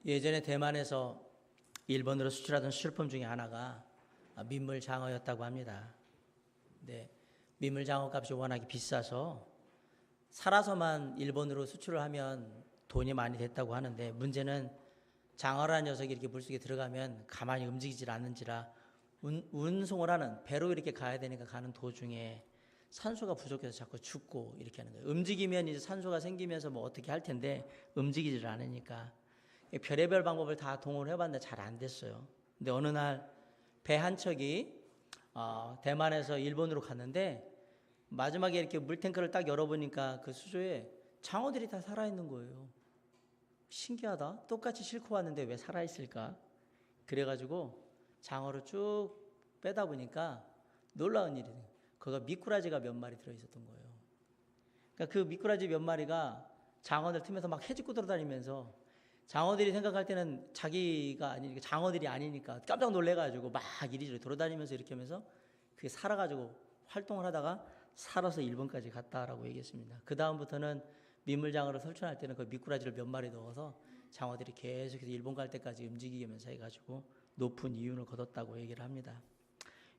예전에 대만에서 일본으로 수출하던 수출품 중에 하나가 민물장어였다고 합니다. 근데 민물장어 값이 워낙에 비싸서 살아서만 일본으로 수출을 하면 돈이 많이 됐다고 하는데, 문제는 장어라는 녀석이 이렇게 물속에 들어가면 가만히 움직이질 않는지라 운송을 하는 배로 이렇게 가야 되니까 가는 도중에 산소가 부족해서 자꾸 죽고 이렇게 하는 거예요. 움직이면 이제 산소가 생기면서 뭐 어떻게 할 텐데 움직이질 않으니까 별의별 방법을 다 동원해 봤는데 잘 안 됐어요. 근데 어느 날 배 한 척이 대만에서 일본으로 갔는데, 마지막에 이렇게 물탱크를 딱 열어보니까 그 수조에 장어들이 다 살아있는 거예요. 신기하다. 똑같이 싣고 왔는데 왜 살아있을까? 그래가지고 장어를 쭉 빼다 보니까 놀라운 일이 돼요. 거기가 미꾸라지가 몇 마리 들어있었던 거예요. 그러니까 그 미꾸라지 몇 마리가 장어들 틈에서 막 해집고 돌아다니면서, 장어들이 생각할 때는 자기가 아니니까, 장어들이 아니니까 깜짝 놀래가지고 막 이리저리 돌아다니면서 이렇게 하면서 그게 살아가지고 활동을 하다가 살아서 일본까지 갔다라고 얘기했습니다. 그 다음부터는 민물장어를 설춘할 때는 그 미꾸라지를 몇 마리 넣어서 장어들이 계속해서 일본 갈 때까지 움직이면서 해가지고 높은 이윤을 거뒀다고 얘기를 합니다.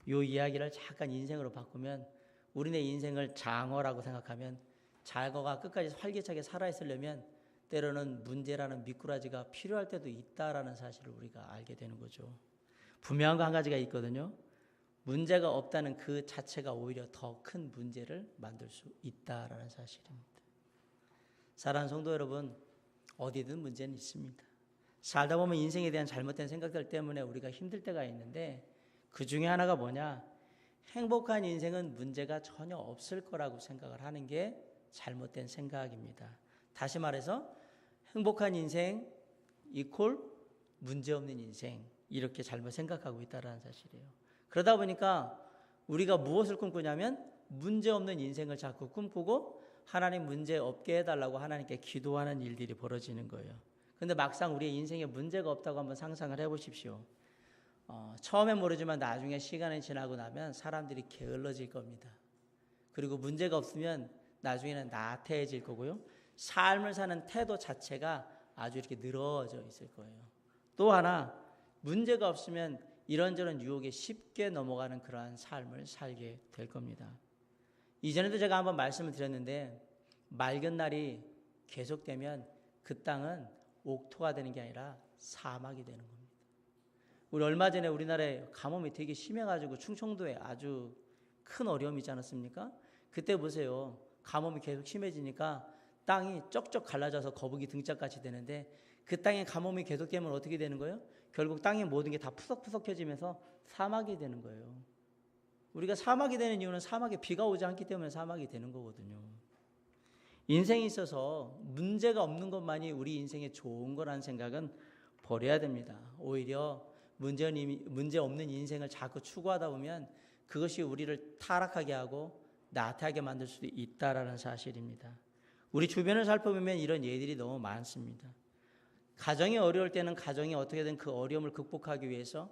이 이야기를 잠깐 인생으로 바꾸면, 우리네 인생을 장어라고 생각하면, 장어가 끝까지 활기차게 살아있으려면 때로는 문제라는 미꾸라지가 필요할 때도 있다라는 사실을 우리가 알게 되는 거죠. 분명한 거 한 가지가 있거든요. 문제가 없다는 그 자체가 오히려 더 큰 문제를 만들 수 있다라는 사실입니다. 사랑하는 성도 여러분, 어디든 문제는 있습니다. 살다 보면 인생에 대한 잘못된 생각들 때문에 우리가 힘들 때가 있는데, 그 중에 하나가 뭐냐? 행복한 인생은 문제가 전혀 없을 거라고 생각을 하는 게 잘못된 생각입니다. 다시 말해서 행복한 인생 이퀄 문제없는 인생, 이렇게 잘못 생각하고 있다는 사실이에요. 그러다 보니까 우리가 무엇을 꿈꾸냐면 문제없는 인생을 자꾸 꿈꾸고 하나님 문제 없게 해달라고 하나님께 기도하는 일들이 벌어지는 거예요. 그런데 막상 우리의 인생에 문제가 없다고 한번 상상을 해보십시오. 처음엔 모르지만 나중에 시간이 지나고 나면 사람들이 게을러질 겁니다. 그리고 문제가 없으면 나중에는 나태해질 거고요. 삶을 사는 태도 자체가 아주 이렇게 늘어져 있을 거예요. 또 하나, 문제가 없으면 이런저런 유혹에 쉽게 넘어가는 그러한 삶을 살게 될 겁니다. 이전에도 제가 한번 말씀을 드렸는데, 맑은 날이 계속되면 그 땅은 옥토가 되는 게 아니라 사막이 되는 겁니다. 우리 얼마 전에 우리나라에 가뭄이 되게 심해가지고 충청도에 아주 큰 어려움이 있지 않았습니까? 그때 보세요. 가뭄이 계속 심해지니까 땅이 쩍쩍 갈라져서 거북이 등짝같이 되는데, 그 땅에 가뭄이 계속되면 어떻게 되는 거예요? 결국 땅의 모든 게 다 푸석푸석해지면서 사막이 되는 거예요. 우리가 사막이 되는 이유는 사막에 비가 오지 않기 때문에 사막이 되는 거거든요. 인생에 있어서 문제가 없는 것만이 우리 인생에 좋은 거라는 생각은 버려야 됩니다. 오히려 문제 없는 인생을 자꾸 추구하다 보면 그것이 우리를 타락하게 하고 나태하게 만들 수도 있다라는 사실입니다. 우리 주변을 살펴보면 이런 예들이 너무 많습니다. 가정이 어려울 때는 가정이 어떻게든 그 어려움을 극복하기 위해서,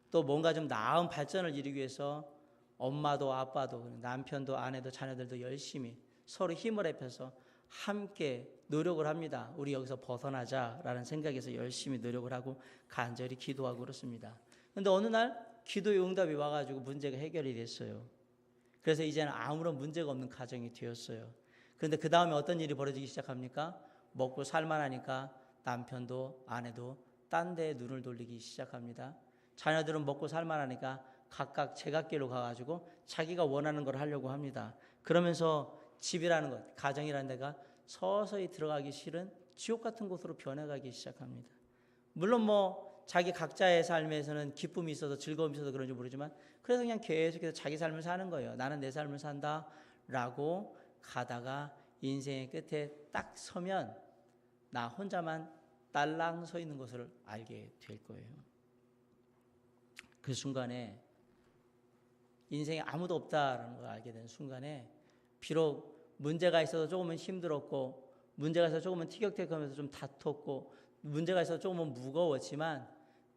또 뭔가 좀 나은 발전을 이루기 위해서 엄마도 아빠도 남편도 아내도 자녀들도 열심히 서로 힘을 합해서 함께 노력을 합니다. 우리 여기서 벗어나자라는 생각에서 열심히 노력을 하고 간절히 기도하고 그렇습니다. 그런데 어느 날 기도의 응답이 와가지고 문제가 해결이 됐어요. 그래서 이제는 아무런 문제가 없는 가정이 되었어요. 그런데 그 다음에 어떤 일이 벌어지기 시작합니까? 먹고 살만하니까 남편도 아내도 딴 데에 눈을 돌리기 시작합니다. 자녀들은 먹고 살만하니까 각각 제갓길로 가가지고 자기가 원하는 걸 하려고 합니다. 그러면서 집이라는 것, 가정이라는 데가 서서히 들어가기 싫은 지옥 같은 곳으로 변해가기 시작합니다. 물론 뭐 자기 각자의 삶에서는 기쁨이 있어서 즐거움이 있어서 그런지 모르지만, 그래서 그냥 계속해서 자기 삶을 사는 거예요. 나는 내 삶을 산다라고 가다가 인생의 끝에 딱 서면 나 혼자만 딸랑 서 있는 것을 알게 될 거예요. 그 순간에, 인생에 아무도 없다라는 걸 알게 된 순간에, 비록 문제가 있어서 조금은 힘들었고, 문제가 있어서 조금은 티격태격하면서 좀 다퉜고, 문제가 있어서 조금은 무거웠지만,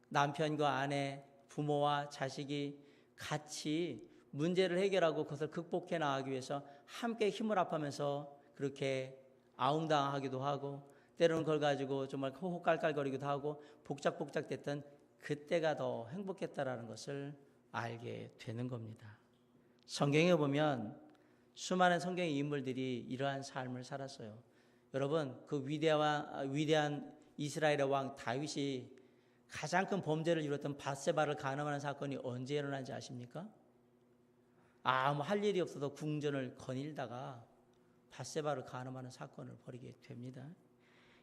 남편과 아내, 부모와 자식이 같이 문제를 해결하고 그것을 극복해 나가기 위해서 함께 힘을 합하면서 그렇게 아웅다웅하기도 하고, 때로는 그걸 가지고 정말 호호 깔깔거리기도 하고 복작복작됐던 그때가 더 행복했다라는 것을 알게 되는 겁니다. 성경에 보면 수많은 성경의 인물들이 이러한 삶을 살았어요. 여러분, 그 위대한 이스라엘의 왕 다윗이 가장 큰 범죄를 이뤘던 밧세바를 간음하는 사건이 언제 일어난지 아십니까? 아무 할 일이 없어서 궁전을 거닐다가 밧세바를 간음하는 사건을 벌이게 됩니다.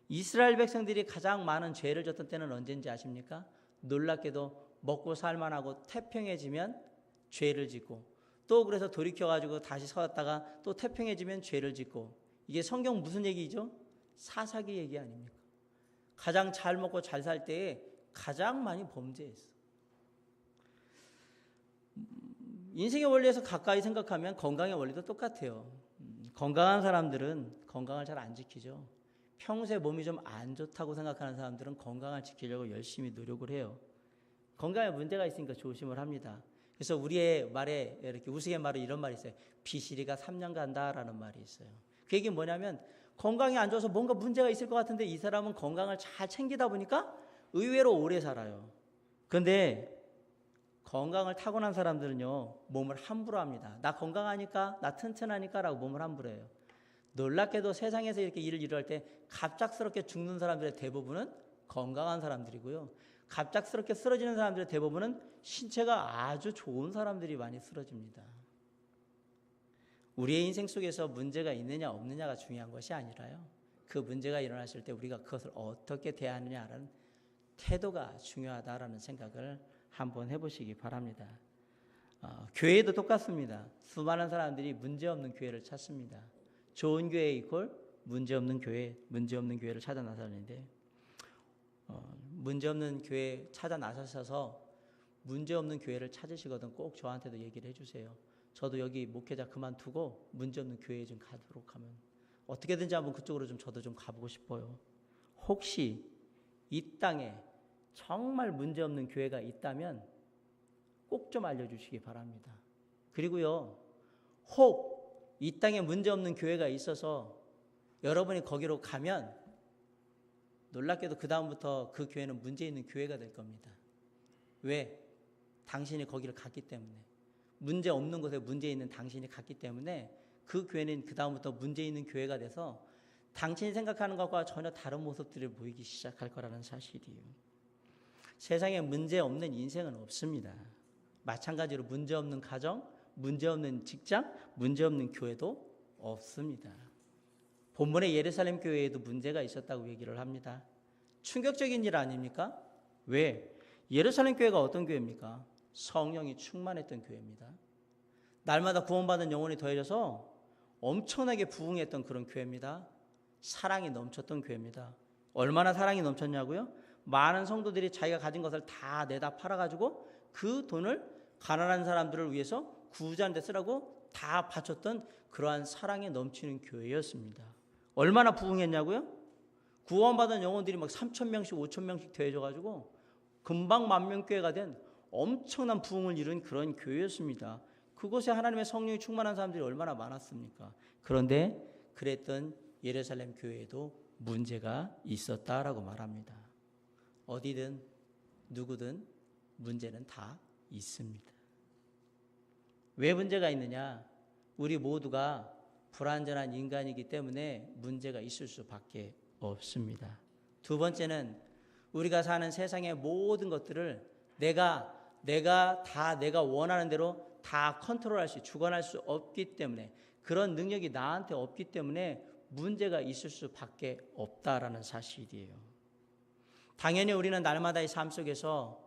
이스라엘 백성들이 가장 많은 죄를 졌던 때는 언제인지 아십니까? 놀랍게도 먹고 살만하고 태평해지면 죄를 짓고, 또 그래서 돌이켜가지고 다시 서었다가 또 태평해지면 죄를 짓고. 이게 성경 무슨 얘기죠? 사사기 얘기 아닙니까? 가장 잘 먹고 잘 살 때에 가장 많이 범죄했어. 인생의 원리에서 가까이 생각하면 건강의 원리도 똑같아요. 건강한 사람들은 건강을 잘 안 지키죠. 평소에 몸이 좀 안 좋다고 생각하는 사람들은 건강을 지키려고 열심히 노력을 해요. 건강에 문제가 있으니까 조심을 합니다. 그래서 우리의 말에 이렇게 우스갯말로 이런 말이 있어요. 비실이가 3년 간다라는 말이 있어요. 그 얘기는 뭐냐면 건강이 안 좋아서 뭔가 문제가 있을 것 같은데 이 사람은 건강을 잘 챙기다 보니까 의외로 오래 살아요. 그런데 건강을 타고난 사람들은요, 몸을 함부로 합니다. 나 건강하니까, 나 튼튼하니까 라고 몸을 함부로 해요. 놀랍게도 세상에서 이렇게 일을 이루할 때 갑작스럽게 죽는 사람들의 대부분은 건강한 사람들이고요. 갑작스럽게 쓰러지는 사람들의 대부분은 신체가 아주 좋은 사람들이 많이 쓰러집니다. 우리의 인생 속에서 문제가 있느냐 없느냐가 중요한 것이 아니라요, 그 문제가 일어났을 때 우리가 그것을 어떻게 대하느냐라는 태도가 중요하다라는 생각을 한번 해보시기 바랍니다. 교회도 똑같습니다. 수많은 사람들이 문제없는 교회를 찾습니다. 좋은 교회 이퀄 문제없는 교회를 찾아 나서는데, 문제없는 교회 찾아 나서셔서 문제없는 교회를 찾으시거든 꼭 저한테도 얘기를 해주세요. 저도 여기 목회자 그만두고 문제없는 교회에 좀 가도록 하면 어떻게든지 한번 그쪽으로 저도 좀 가보고 싶어요. 혹시 이 땅에 정말 문제없는 교회가 있다면 꼭 좀 알려주시기 바랍니다. 그리고요, 혹 이 땅에 문제없는 교회가 있어서 여러분이 거기로 가면 놀랍게도 그 다음부터 그 교회는 문제 있는 교회가 될 겁니다. 왜? 당신이 거기를 갔기 때문에. 문제 없는 곳에 문제 있는 당신이 갔기 때문에 그 교회는 그 다음부터 문제 있는 교회가 돼서 당신이 생각하는 것과 전혀 다른 모습들을 보이기 시작할 거라는 사실이에요. 세상에 문제 없는 인생은 없습니다. 마찬가지로 문제 없는 가정, 문제 없는 직장, 문제 없는 교회도 없습니다. 본문의 예루살렘 교회에도 문제가 있었다고 얘기를 합니다. 충격적인 일 아닙니까? 왜? 예루살렘 교회가 어떤 교회입니까? 성령이 충만했던 교회입니다. 날마다 구원받은 영혼이 더해져서 엄청나게 부흥했던 그런 교회입니다. 사랑이 넘쳤던 교회입니다. 얼마나 사랑이 넘쳤냐고요? 많은 성도들이 자기가 가진 것을 다 내다 팔아가지고 그 돈을 가난한 사람들을 위해서 구제하는 데 쓰라고 다 바쳤던 그러한 사랑이 넘치는 교회였습니다. 얼마나 부흥했냐고요? 구원받은 영혼들이 막 3,000명씩 5,000명씩 더해져가지고 금방 만명교회가 된 엄청난 부흥을 이룬 그런 교회였습니다. 그곳에 하나님의 성령이 충만한 사람들이 얼마나 많았습니까? 그런데 그랬던 예루살렘 교회에도 문제가 있었다라고 말합니다. 어디든 누구든 문제는 다 있습니다. 왜 문제가 있느냐? 우리 모두가 불완전한 인간이기 때문에 문제가 있을 수밖에 없습니다. 두 번째는 우리가 사는 세상의 모든 것들을 내가 원하는 대로 다 컨트롤할 수, 주관할 수 없기 때문에, 그런 능력이 나한테 없기 때문에 문제가 있을 수밖에 없다라는 사실이에요. 당연히 우리는 날마다의 삶 속에서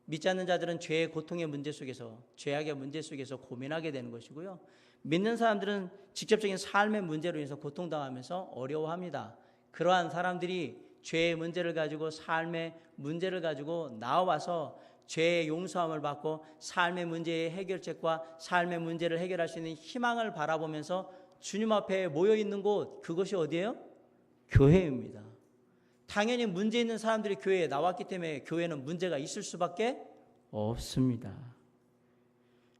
믿지 않는 자들은 죄의 고통의 문제 속에서, 죄악의 문제 속에서 고민하게 되는 것이고요. 믿는 사람들은 직접적인 삶의 문제로 인해서 고통당하면서 어려워합니다. 그러한 사람들이 죄의 문제를 가지고, 삶의 문제를 가지고 나와서 죄의 용서함을 받고 삶의 문제의 해결책과 삶의 문제를 해결할 수 있는 희망을 바라보면서 주님 앞에 모여있는 곳, 그것이 어디예요? 교회입니다. 당연히 문제 있는 사람들이 교회에 나왔기 때문에 교회는 문제가 있을 수밖에 없습니다.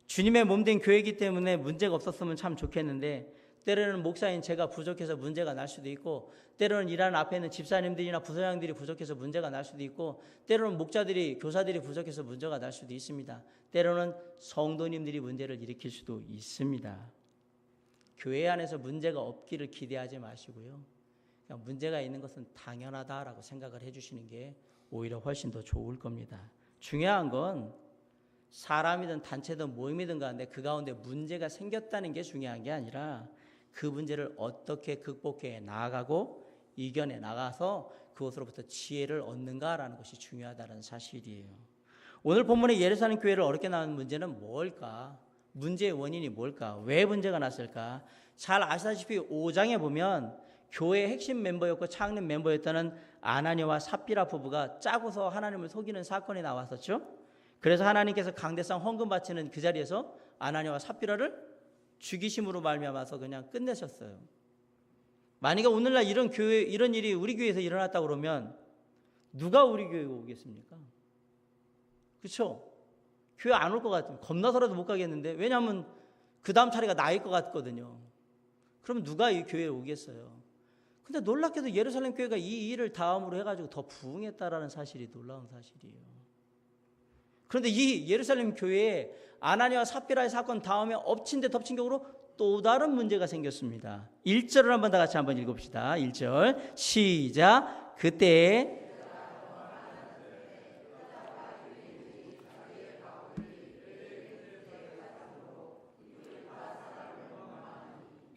주님의 몸된 교회이기 때문에 문제가 없었으면 참 좋겠는데, 때로는 목사인 제가 부족해서 문제가 날 수도 있고, 때로는 일하는 앞에 있는 집사님들이나 부서장들이 부족해서 문제가 날 수도 있고, 때로는 목자들이, 교사들이 부족해서 문제가 날 수도 있습니다. 때로는 성도님들이 문제를 일으킬 수도 있습니다. 교회 안에서 문제가 없기를 기대하지 마시고요, 그냥 문제가 있는 것은 당연하다라고 생각을 해주시는 게 오히려 훨씬 더 좋을 겁니다. 중요한 건 사람이든 단체든 모임이든 가운데 그 가운데 문제가 생겼다는 게 중요한 게 아니라 그 문제를 어떻게 극복해 나아가고 이겨내 나가서 그것으로부터 지혜를 얻는가라는 것이 중요하다는 사실이에요. 오늘 본문의 예루살렘 교회를 어렵게 나온 문제는 뭘까? 문제의 원인이 뭘까? 왜 문제가 났을까? 잘 아시다시피 5장에 보면 교회의 핵심 멤버였고 창립 멤버였다는 아나니아와 삽비라 부부가 짜고서 하나님을 속이는 사건이 나왔었죠. 그래서 하나님께서 강대상 헌금 바치는 그 자리에서 아나니아와 삽비라를 죽이심으로 말미암아서 그냥 끝내셨어요. 만약에 오늘날 이런 일이 우리 교회에서 일어났다 그러면 누가 우리 교회에 오겠습니까? 그렇죠? 교회 안 올 것 같아요. 겁나서라도 못 가겠는데, 왜냐하면 그 다음 차례가 나일 것 같거든요. 그럼 누가 이 교회에 오겠어요? 근데 놀랍게도 예루살렘 교회가 이 일을 다음으로 해가지고 더 부흥했다라는 사실이 놀라운 사실이에요. 그런데 이 예루살렘 교회에 아나니아와 삽비라의 사건 다음에 엎친 데 덮친 격으로 또 다른 문제가 생겼습니다. 1절을 한번 다 같이 한번 읽어봅시다. 1절 시작. 그때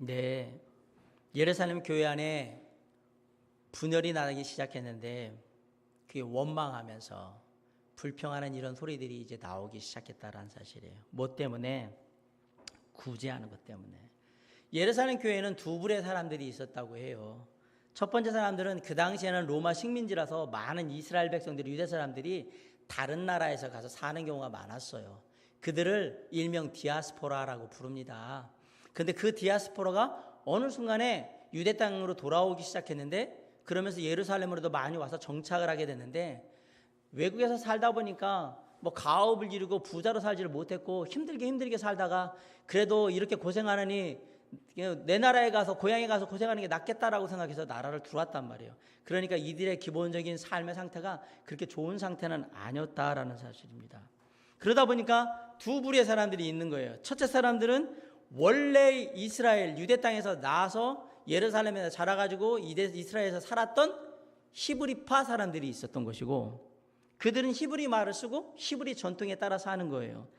네, 예루살렘 교회 안에 분열이 나기 시작했는데 그게 원망하면서 불평하는 이런 소리들이 이제 나오기 시작했다라는 사실이에요. 뭐 때문에? 구제하는 것 때문에. 예루살렘 교회에는 두 부류의 사람들이 있었다고 해요. 첫 번째 사람들은 그 당시에는 로마 식민지라서 많은 이스라엘 백성들이, 유대 사람들이 다른 나라에서 가서 사는 경우가 많았어요. 그들을 일명 디아스포라라고 부릅니다. 근데 그 디아스포라가 어느 순간에 유대 땅으로 돌아오기 시작했는데, 그러면서 예루살렘으로도 많이 와서 정착을 하게 됐는데, 외국에서 살다 보니까 뭐 가업을 이루고 부자로 살지를 못했고 힘들게 살다가 그래도 이렇게 고생하느니 내 나라에 가서, 고향에 가서 고생하는 게 낫겠다라고 생각해서 나라를 들어왔단 말이에요. 그러니까 이들의 기본적인 삶의 상태가 그렇게 좋은 상태는 아니었다라는 사실입니다. 그러다 보니까 두 부류의 사람들이 있는 거예요. 첫째 사람들은 원래 이스라엘 유대 땅에서 나와서 예루살렘에서 자라가지고 이스라엘에서 살았던 히브리파 사람들이 있었던 것이고, 그들은 히브리 말을 쓰고 히브리 전통에 따라 사는 거예요.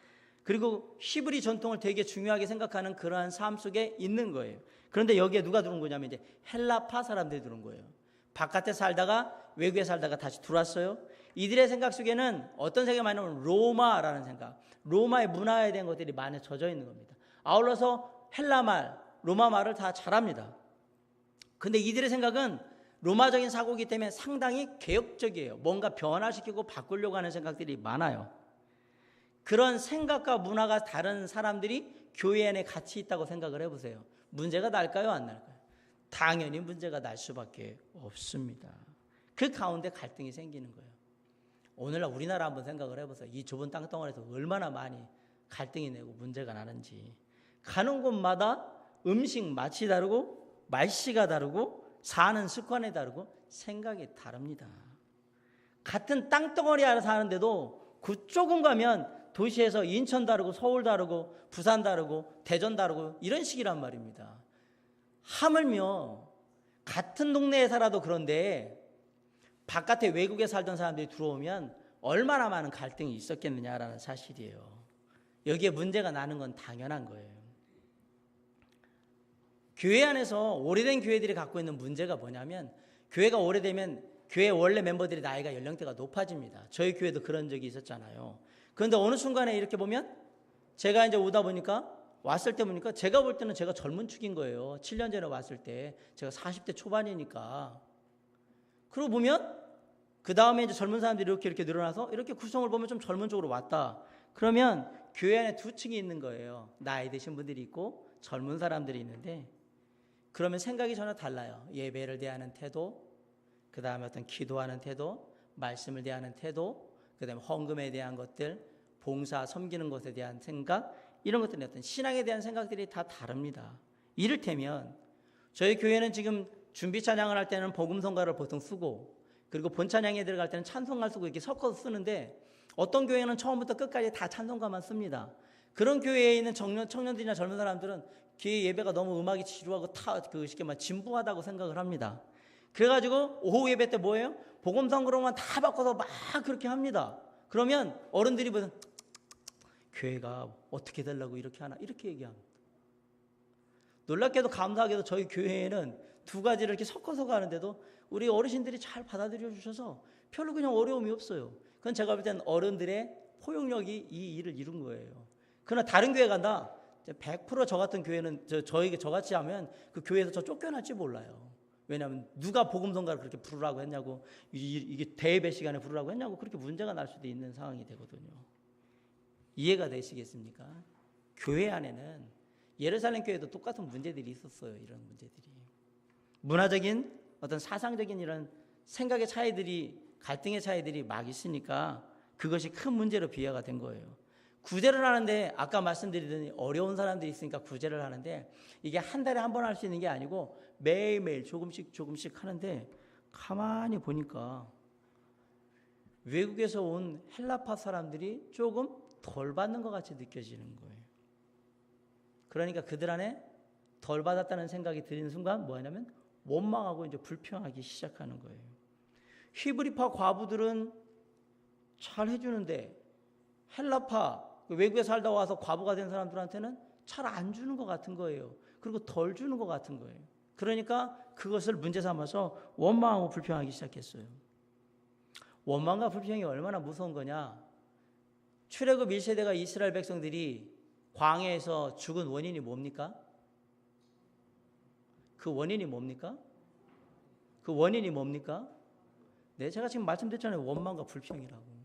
그리고 히브리 전통을 되게 중요하게 생각하는 그러한 삶 속에 있는 거예요. 그런데 여기에 누가 들어온 거냐면 이제 헬라파 사람들이 들어온 거예요. 바깥에 살다가 외국에 살다가 다시 들어왔어요. 이들의 생각 속에는 어떤 생각이 많이 나면 로마라는 생각, 로마의 문화에 대한 것들이 많이 젖어 있는 겁니다. 아울러서 헬라말, 로마말을 다 잘합니다. 근데 이들의 생각은 로마적인 사고이기 때문에 상당히 개혁적이에요. 뭔가 변화시키고 바꾸려고 하는 생각들이 많아요. 그런 생각과 문화가 다른 사람들이 교회 안에 같이 있다고 생각을 해보세요. 문제가 날까요, 안 날까요? 당연히 문제가 날 수밖에 없습니다. 그 가운데 갈등이 생기는 거예요. 오늘날 우리나라 한번 생각을 해보세요. 이 좁은 땅덩어리에서 얼마나 많이 갈등이 내고 문제가 나는지. 가는 곳마다 음식 맛이 다르고 말씨가 다르고 사는 습관이 다르고 생각이 다릅니다. 같은 땅덩어리 안에 사는데도 그쪽은 가면 도시에서 인천 다르고 서울 다르고 부산 다르고 대전 다르고 이런 식이란 말입니다. 하물며 같은 동네에 살아도 그런데 바깥에 외국에 살던 사람들이 들어오면 얼마나 많은 갈등이 있었겠느냐라는 사실이에요. 여기에 문제가 나는 건 당연한 거예요. 교회 안에서 오래된 교회들이 갖고 있는 문제가 뭐냐면, 교회가 오래되면 교회 원래 멤버들이 나이가 연령대가 높아집니다. 저희 교회도 그런 적이 있었잖아요. 그런데 어느 순간에 이렇게 보면 제가 이제 오다 보니까, 왔을 때 보니까 제가 볼 때는 제가 젊은 축인 거예요. 7년 전에 왔을 때 제가 40대 초반이니까. 그러고 보면 그 다음에 이제 젊은 사람들이 이렇게 늘어나서 이렇게 구성을 보면 좀 젊은 쪽으로 왔다. 그러면 교회 안에 두 층이 있는 거예요. 나이 드신 분들이 있고 젊은 사람들이 있는데, 그러면 생각이 전혀 달라요. 예배를 대하는 태도, 그 다음에 어떤 기도하는 태도, 말씀을 대하는 태도, 그 다음에 헌금에 대한 것들, 봉사, 섬기는 것에 대한 생각, 이런 것들이 어떤 신앙에 대한 생각들이 다 다릅니다. 이를테면 저희 교회는 지금 준비 찬양을 할 때는 복음성가를 보통 쓰고, 그리고 본 찬양에 들어갈 때는 찬송가를 쓰고 이렇게 섞어서 쓰는데, 어떤 교회는 처음부터 끝까지 다 찬송가만 씁니다. 그런 교회에 있는 청년들이나 젊은 사람들은 교회 예배가 너무 음악이 지루하고 쉽게 말 진부하다고 생각을 합니다. 그래가지고 오후 예배 때 뭐예요? 복음성가로만 다 바꿔서 막 그렇게 합니다. 그러면 어른들이 보면 교회가 어떻게 되려고 이렇게 하나, 이렇게 얘기합니다. 놀랍게도 감사하게도 저희 교회에는 두 가지를 이렇게 섞어서 가는데도 우리 어르신들이 잘 받아들여 주셔서 별로 그냥 어려움이 없어요. 그건 제가 볼 때는 어른들의 포용력이 이 일을 이룬 거예요. 그러나 다른 교회 간다, 100% 저 같은 교회는 저같이 하면 그 교회에서 저 쫓겨날지 몰라요. 왜냐하면 누가 복음성가를 그렇게 부르라고 했냐고, 이게 대예배 시간에 부르라고 했냐고, 그렇게 문제가 날 수도 있는 상황이 되거든요. 이해가 되시겠습니까? 교회 안에는 예루살렘 교회도 똑같은 문제들이 있었어요. 이런 문제들이, 문화적인 어떤 사상적인 이런 생각의 차이들이, 갈등의 차이들이 막 있으니까 그것이 큰 문제로 비화가 된 거예요. 구제를 하는데 아까 말씀드리더니 어려운 사람들이 있으니까 구제를 하는데, 이게 한 달에 한 번 할 수 있는 게 아니고 매일매일 조금씩 하는데, 가만히 보니까 외국에서 온 헬라파 사람들이 조금 덜 받는 것 같이 느껴지는 거예요. 그러니까 그들 안에 덜 받았다는 생각이 드는 순간 뭐냐면 원망하고 이제 불평하기 시작하는 거예요. 히브리파 과부들은 잘 해주는데 헬라파, 외국에 살다 와서 과부가 된 사람들한테는 잘 안 주는 것 같은 거예요. 그리고 덜 주는 것 같은 거예요. 그러니까 그것을 문제 삼아서 원망하고 불평하기 시작했어요. 원망과 불평이 얼마나 무서운 거냐. 출애굽 1세대가 이스라엘 백성들이 광야에서 죽은 원인이 뭡니까? 그 원인이 뭡니까? 그 원인이 뭡니까? 네, 제가 지금 말씀드렸잖아요. 원망과 불평이라고.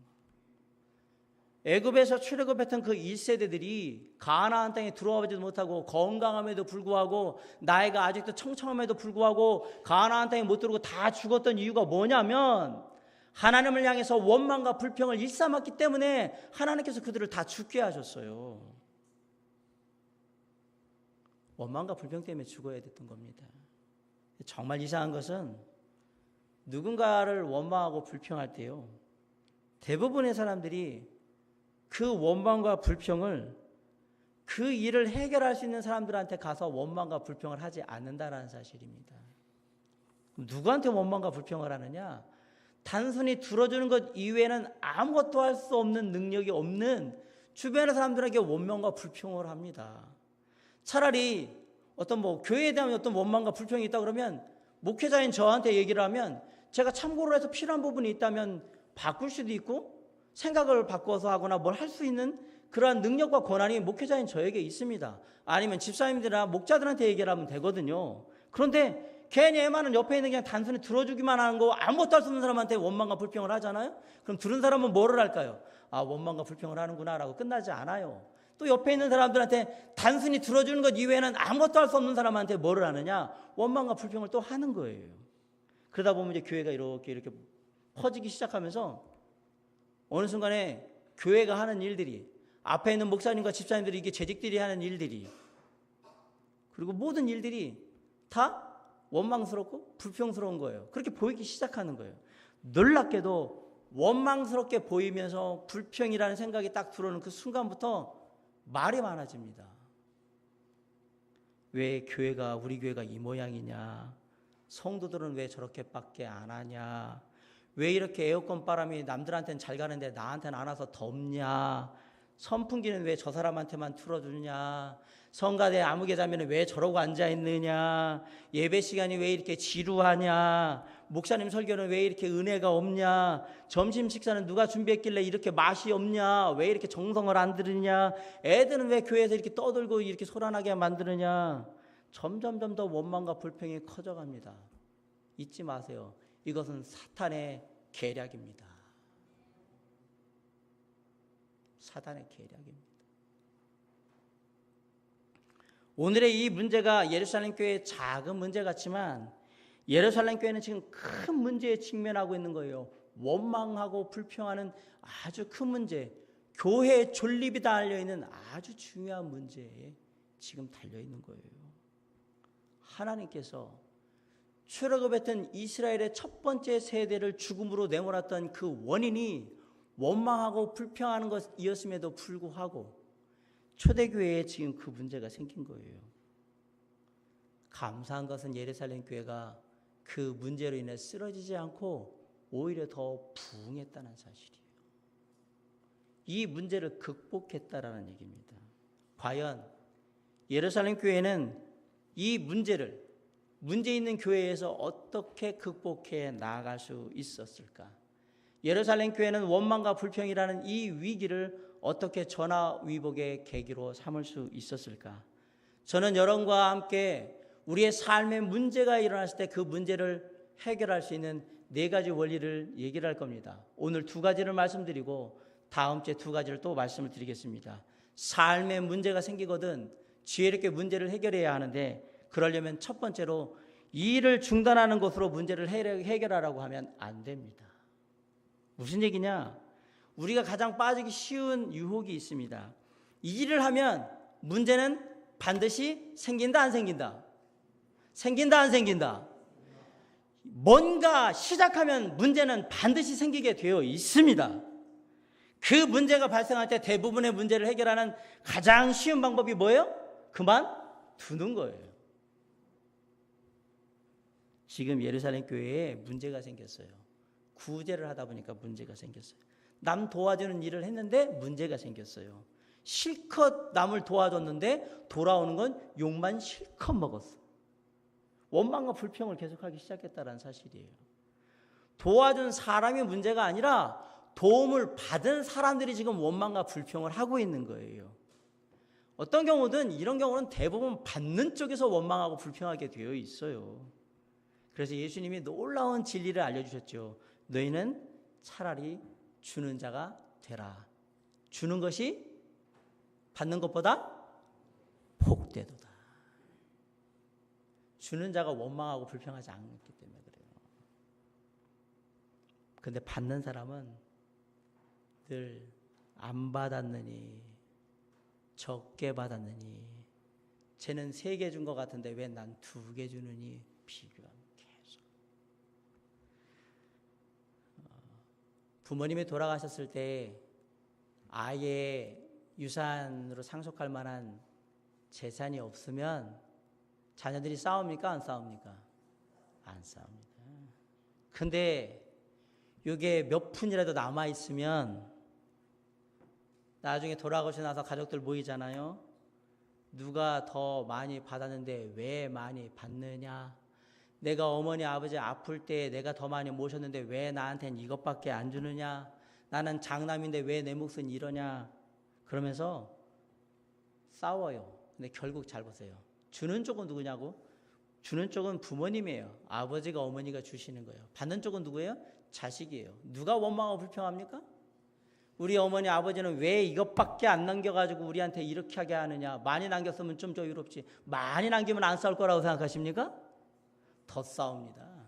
애굽에서 출애굽했던 그 1세대들이 가나안 땅에 들어가지도 못하고, 건강함에도 불구하고, 나이가 아직도 청청함에도 불구하고 가나안 땅에 못 들어오고 다 죽었던 이유가 뭐냐면, 하나님을 향해서 원망과 불평을 일삼았기 때문에 하나님께서 그들을 다 죽게 하셨어요. 원망과 불평 때문에 죽어야 됐던 겁니다. 정말 이상한 것은 누군가를 원망하고 불평할 때요, 대부분의 사람들이 그 원망과 불평을, 그 일을 해결할 수 있는 사람들한테 가서 원망과 불평을 하지 않는다는 사실입니다. 누구한테 원망과 불평을 하느냐? 단순히 들어주는 것 이외에는 아무것도 할 수 없는 능력이 없는 주변의 사람들에게 원망과 불평을 합니다. 차라리 어떤 교회에 대한 어떤 원망과 불평이 있다 그러면 목회자인 저한테 얘기를 하면 제가 참고로 해서 필요한 부분이 있다면 바꿀 수도 있고, 생각을 바꿔서 하거나 뭘 할 수 있는 그러한 능력과 권한이 목회자인 저에게 있습니다. 아니면 집사님들이나 목자들한테 얘기를 하면 되거든요. 그런데 괜히 애만은 옆에 있는 그냥 단순히 들어주기만 하는 거, 아무것도 할 수 없는 사람한테 원망과 불평을 하잖아요. 그럼 들은 사람은 뭐를 할까요? 아, 원망과 불평을 하는구나 라고 끝나지 않아요. 또 옆에 있는 사람들한테 단순히 들어주는 것 이외에는 아무것도 할 수 없는 사람한테 뭐를 하느냐? 원망과 불평을 또 하는 거예요. 그러다 보면 이제 교회가 이렇게 퍼지기 시작하면서 어느 순간에 교회가 하는 일들이, 앞에 있는 목사님과 집사님들이, 이게 재직들이 하는 일들이, 그리고 모든 일들이 다 원망스럽고 불평스러운 거예요. 그렇게 보이기 시작하는 거예요. 놀랍게도 원망스럽게 보이면서 불평이라는 생각이 딱 들어오는 그 순간부터 말이 많아집니다. 왜 교회가, 우리 교회가 이 모양이냐? 성도들은 왜 저렇게밖에 안 하냐? 왜 이렇게 에어컨 바람이 남들한테는 잘 가는데 나한테는 안 와서 덥냐? 선풍기는 왜 저 사람한테만 틀어주냐? 성가대 아무개자매는 왜 저러고 앉아있느냐? 예배 시간이 왜 이렇게 지루하냐? 목사님 설교는 왜 이렇게 은혜가 없냐? 점심 식사는 누가 준비했길래 이렇게 맛이 없냐? 왜 이렇게 정성을 안 들으냐? 애들은 왜 교회에서 이렇게 떠들고 이렇게 소란하게 만드느냐? 점점 더 원망과 불평이 커져갑니다. 잊지 마세요. 이것은 사탄의 계략입니다. 사탄의 계략입니다. 오늘의 이 문제가 예루살렘 교회의 작은 문제 같지만 예루살렘 교회는 지금 큰 문제에 직면하고 있는 거예요. 원망하고 불평하는 아주 큰 문제, 교회의 존립이 달려있는 아주 중요한 문제에 지금 달려있는 거예요. 하나님께서 출애굽했던 이스라엘의 첫 번째 세대를 죽음으로 내몰았던 그 원인이 원망하고 불평하는 것이었음에도 불구하고 초대교회에 지금 그 문제가 생긴 거예요. 감사한 것은 예루살렘 교회가 그 문제로 인해 쓰러지지 않고 오히려 더 부흥했다는 사실이에요. 이 문제를 극복했다라는 얘기입니다. 과연 예루살렘 교회는 이 문제 있는 교회에서 어떻게 극복해 나아갈 수 있었을까? 예루살렘 교회는 원망과 불평이라는 이 위기를 어떻게 전화위복의 계기로 삼을 수 있었을까? 저는 여러분과 함께 우리의 삶에 문제가 일어났을 때 그 문제를 해결할 수 있는 4가지 원리를 얘기를 할 겁니다. 오늘 2가지를 말씀드리고 다음 주에 2가지를 또 말씀을 드리겠습니다. 삶에 문제가 생기거든 지혜롭게 문제를 해결해야 하는데, 그러려면 첫 번째로 일을 중단하는 것으로 문제를 해결하라고 하면 안 됩니다. 무슨 얘기냐? 우리가 가장 빠지기 쉬운 유혹이 있습니다. 일을 하면 문제는 반드시 생긴다, 안 생긴다? 생긴다, 안 생긴다? 뭔가 시작하면 문제는 반드시 생기게 되어 있습니다. 그 문제가 발생할 때 대부분의 문제를 해결하는 가장 쉬운 방법이 뭐예요? 그만두는 거예요. 지금 예루살렘 교회에 문제가 생겼어요. 구제를 하다 보니까 문제가 생겼어요. 남 도와주는 일을 했는데 문제가 생겼어요. 실컷 남을 도와줬는데 돌아오는 건 욕만 실컷 먹었어. 원망과 불평을 계속하기 시작했다는 사실이에요. 도와준 사람이 문제가 아니라 도움을 받은 사람들이 지금 원망과 불평을 하고 있는 거예요. 어떤 경우든 이런 경우는 대부분 받는 쪽에서 원망하고 불평하게 되어 있어요. 그래서 예수님이 놀라운 진리를 알려주셨죠. 너희는 차라리 주는 자가 되라. 주는 것이 받는 것보다 복되도다. 주는 자가 원망하고 불평하지 않기 때문에 그래요. 그런데 받는 사람은 늘 안 받았느니, 적게 받았느니, 쟤는 3개 준 것 같은데 왜 난 2개 주느니 비교합니다. 계속. 부모님이 돌아가셨을 때 아예 유산으로 상속할 만한 재산이 없으면 자녀들이 싸웁니까? 안 싸웁니까? 안 싸웁니다. 근데 이게 몇 푼이라도 남아있으면 나중에 돌아가시고 나서 가족들 모이잖아요. 누가 더 많이 받았는데 왜 많이 받느냐? 내가 어머니 아버지 아플 때 내가 더 많이 모셨는데 왜 나한테는 이것밖에 안 주느냐? 나는 장남인데 왜 내 몫은 이러냐? 그러면서 싸워요. 근데 결국 잘 보세요. 주는 쪽은 누구냐고? 주는 쪽은 부모님이에요. 아버지가 어머니가 주시는 거예요. 받는 쪽은 누구예요? 자식이에요. 누가 원망하고 불평합니까? 우리 어머니 아버지는 왜 이것밖에 안 남겨가지고 우리한테 이렇게 하게 하느냐? 많이 남겼으면 좀 여유롭지. 많이 남기면 안 싸울 거라고 생각하십니까? 더 싸웁니다.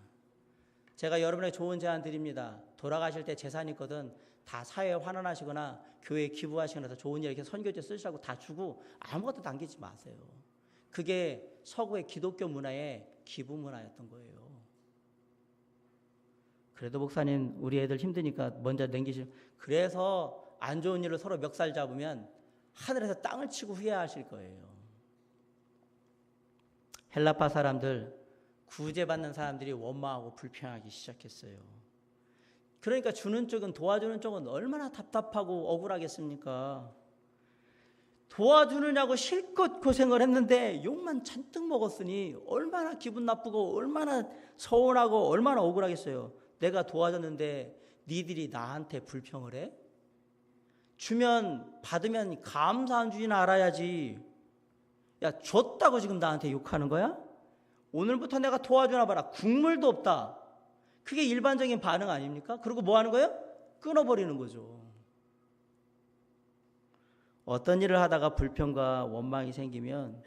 제가 여러분에게 좋은 제안 드립니다. 돌아가실 때 재산 있거든 다 사회에 환원하시거나 교회에 기부하시거나 좋은 일 이렇게 선교제 쓰시라고 다 주고 아무것도 남기지 마세요. 그게 서구의 기독교 문화의 기부 문화였던 거예요. 그래도 목사님 우리 애들 힘드니까 먼저 남기시면, 그래서 안 좋은 일로 서로 멱살 잡으면 하늘에서 땅을 치고 후회하실 거예요. 헬라파 사람들, 구제받는 사람들이 원망하고 불평하기 시작했어요. 그러니까 주는 쪽은, 도와주는 쪽은 얼마나 답답하고 억울하겠습니까? 도와주느냐고 실컷 고생을 했는데 욕만 잔뜩 먹었으니 얼마나 기분 나쁘고 얼마나 서운하고 얼마나 억울하겠어요. 내가 도와줬는데 니들이 나한테 불평을 해? 주면 받으면 감사한 줄이나 알아야지. 야, 줬다고 지금 나한테 욕하는 거야? 오늘부터 내가 도와주나 봐라. 국물도 없다. 그게 일반적인 반응 아닙니까? 그리고 뭐 하는 거예요? 끊어버리는 거죠. 어떤 일을 하다가 불평과 원망이 생기면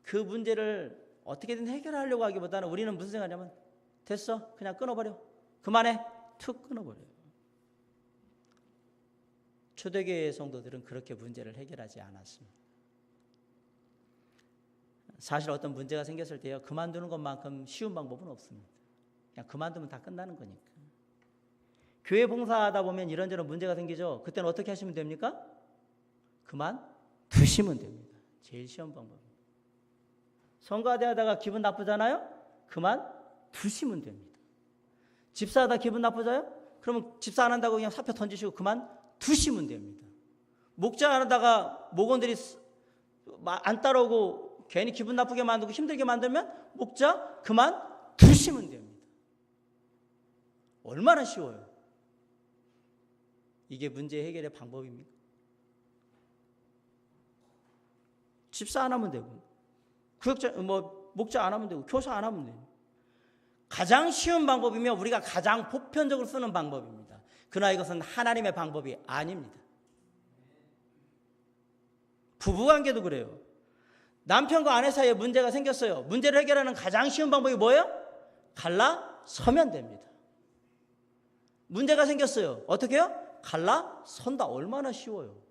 그 문제를 어떻게든 해결하려고 하기보다는 우리는 무슨 생각하냐면 됐어, 그냥 끊어버려, 그만해, 툭 끊어버려요. 초대교회 성도들은 그렇게 문제를 해결하지 않았습니다. 사실 어떤 문제가 생겼을 때요, 그만두는 것만큼 쉬운 방법은 없습니다. 그냥 그만두면 다 끝나는 거니까. 교회 봉사하다 보면 이런저런 문제가 생기죠. 그때는 어떻게 하시면 됩니까? 그만두시면 됩니다. 제일 쉬운 방법입니다. 성가대 하다가 기분 나쁘잖아요? 그만두시면 됩니다. 집사하다 기분 나쁘져요? 그러면 집사 안 한다고 그냥 사표 던지시고 그만두시면 됩니다. 목자 하다가 목원들이 안 따라오고 괜히 기분 나쁘게 만들고 힘들게 만들면 목자 그만두시면 됩니다. 얼마나 쉬워요. 이게 문제 해결의 방법입니까? 집사 안 하면 되고, 구역자, 목자 안 하면 되고, 교사 안 하면 돼요. 가장 쉬운 방법이며 우리가 가장 보편적으로 쓰는 방법입니다. 그러나 이것은 하나님의 방법이 아닙니다. 부부관계도 그래요. 남편과 아내 사이에 문제가 생겼어요. 문제를 해결하는 가장 쉬운 방법이 뭐예요? 갈라서면 됩니다. 문제가 생겼어요. 어떻게 해요? 갈라선다. 얼마나 쉬워요.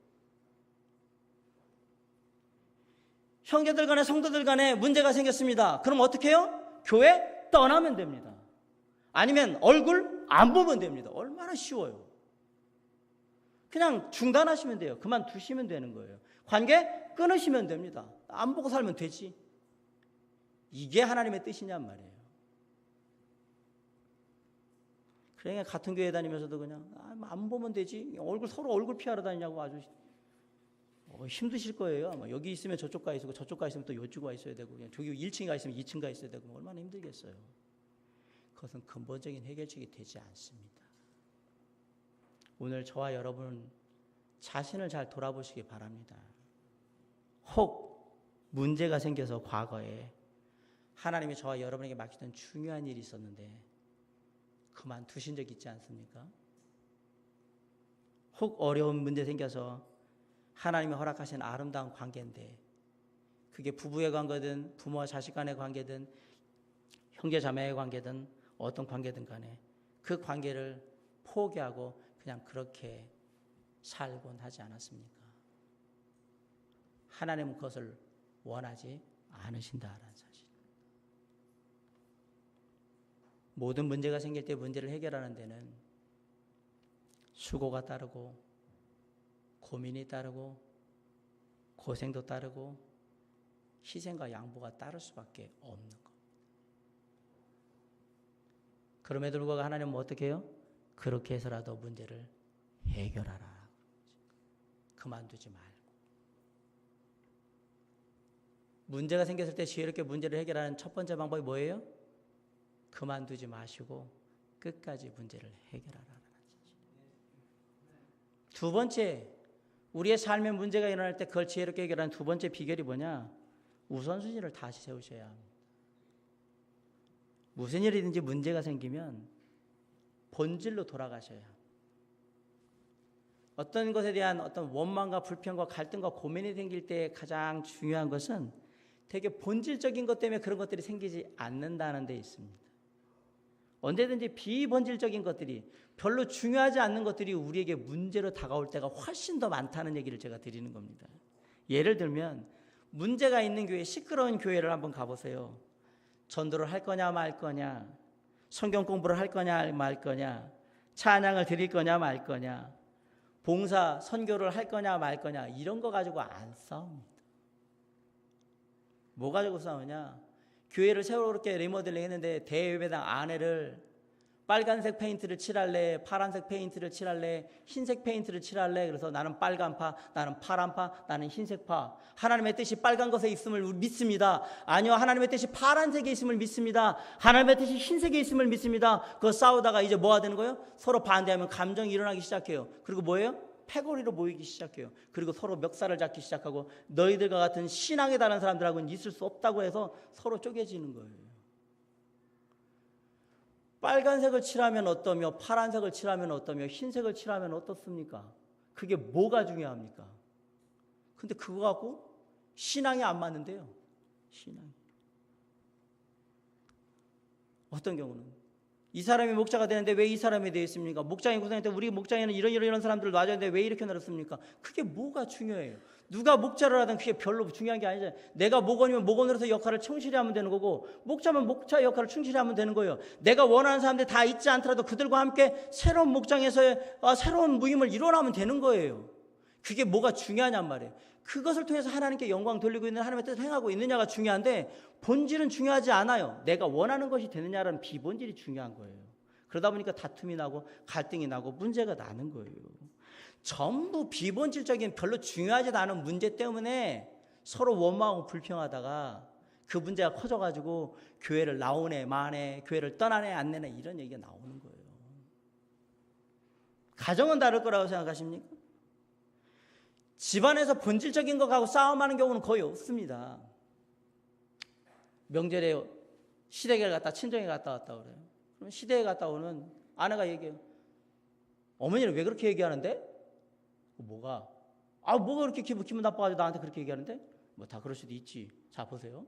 형제들 간에 성도들 간에 문제가 생겼습니다. 그럼 어떻게 해요? 교회 떠나면 됩니다. 아니면 얼굴 안 보면 됩니다. 얼마나 쉬워요. 그냥 중단하시면 돼요. 그만두시면 되는 거예요. 관계 끊으시면 됩니다. 안 보고 살면 되지. 이게 하나님의 뜻이냔 말이에요. 그러니까 같은 교회 다니면서도 그냥 안 보면 되지. 서로 얼굴 피하러 다니냐고 아주 힘드실 거예요. 아마 여기 있으면 저쪽 가 있고 저쪽 가 있으면 또 이쪽 가 있어야 되고, 그냥 저기 1층 가 있으면 2층 가 있어야 되고, 얼마나 힘들겠어요. 그것은 근본적인 해결책이 되지 않습니다. 오늘 저와 여러분 자신을 잘 돌아보시기 바랍니다. 혹 문제가 생겨서 과거에 하나님이 저와 여러분에게 맡기던 중요한 일이 있었는데 그만두신 적 있지 않습니까? 혹 어려운 문제 생겨서 하나님이 허락하신 아름다운 관계인데, 그게 부부의 관계든 부모와 자식 간의 관계든 형제 자매의 관계든 어떤 관계든 간에 그 관계를 포기하고 그냥 그렇게 살곤 하지 않았습니까? 하나님은 그것을 원하지 않으신다라는 사실. 모든 문제가 생길 때 문제를 해결하는 데는 수고가 따르고 고민이 따르고 고생도 따르고 희생과 양보가 따를 수밖에 없는 겁니다. 그럼에도 불구하고 하나님은 어떻게 해요? 그렇게 해서라도 문제를 해결하라. 그만두지 말고. 문제가 생겼을 때 지혜롭게 문제를 해결하는 첫 번째 방법이 뭐예요? 그만두지 마시고 끝까지 문제를 해결하라. 두 번째, 우리의 삶에 문제가 일어날 때 그걸 지혜롭게 해결하는 두 번째 비결이 뭐냐? 우선순위를 다시 세우셔야 합니다. 무슨 일이든지 문제가 생기면 본질로 돌아가셔야 합니다. 어떤 것에 대한 어떤 원망과 불평과 갈등과 고민이 생길 때 가장 중요한 것은 되게 본질적인 것 때문에 그런 것들이 생기지 않는다는 데 있습니다. 언제든지 비본질적인 것들이, 별로 중요하지 않는 것들이 우리에게 문제로 다가올 때가 훨씬 더 많다는 얘기를 제가 드리는 겁니다. 예를 들면 문제가 있는 교회, 시끄러운 교회를 한번 가보세요. 전도를 할 거냐 말 거냐, 성경 공부를 할 거냐 말 거냐, 찬양을 드릴 거냐 말 거냐, 봉사, 선교를 할 거냐 말 거냐, 이런 거 가지고 안 싸웁니다. 뭐 가지고 싸우냐? 교회를 새롭게 리모델링 했는데 대예배당 안에를 빨간색 페인트를 칠할래, 파란색 페인트를 칠할래, 흰색 페인트를 칠할래. 그래서 나는 빨간파, 나는 파란파, 나는 흰색파. 하나님의 뜻이 빨간 것에 있음을 믿습니다. 아니요, 하나님의 뜻이 파란색에 있음을 믿습니다. 하나님의 뜻이 흰색에 있음을 믿습니다. 그거 싸우다가 이제 뭐가 되는 거예요? 서로 반대하면 감정이 일어나기 시작해요. 그리고 뭐예요? 패거리로 모이기 시작해요. 그리고 서로 멱살을 잡기 시작하고 너희들과 같은 신앙에 다른 사람들하고는 있을 수 없다고 해서 서로 쪼개지는 거예요. 빨간색을 칠하면 어떠며 파란색을 칠하면 어떠며 흰색을 칠하면 어떻습니까? 그게 뭐가 중요합니까? 근데 그거 갖고 신앙이 안 맞는데요. 신앙이. 어떤 경우는 이 사람이 목자가 되는데 왜 이 사람이 되어 있습니까? 목장이 구성할 때 우리 목장에는 이런 사람들을 놔줘야 되는데 왜 이렇게 놔뒀습니까? 그게 뭐가 중요해요? 누가 목자를 하든 그게 별로 중요한 게 아니잖아요. 내가 목원이면 목원으로서 역할을 충실히 하면 되는 거고, 목자면 목자 역할을 충실히 하면 되는 거예요. 내가 원하는 사람들이 다 있지 않더라도 그들과 함께 새로운 목장에서의 새로운 모임을 일어나면 되는 거예요. 그게 뭐가 중요하냔 말이에요. 그것을 통해서 하나님께 영광 돌리고 있는, 하나님의 뜻을 행하고 있느냐가 중요한데, 본질은 중요하지 않아요. 내가 원하는 것이 되느냐라는 비본질이 중요한 거예요. 그러다 보니까 다툼이 나고 갈등이 나고 문제가 나는 거예요. 전부 비본질적인 별로 중요하지도 않은 문제 때문에 서로 원망하고 불평하다가 그 문제가 커져가지고 교회를 나오네 마네, 교회를 떠나네 안 내네, 이런 얘기가 나오는 거예요. 가정은 다를 거라고 생각하십니까? 집안에서 본질적인 것하고 싸움하는 경우는 거의 없습니다. 명절에 시댁에 갔다 친정에 갔다 왔다 그래요. 그럼 시댁에 갔다 오면 아내가 얘기해요. 어머니는 왜 그렇게 얘기하는데? 뭐가? 뭐가 그렇게 기분 나빠가지고 나한테 그렇게 얘기하는데? 뭐 다 그럴 수도 있지. 자, 보세요.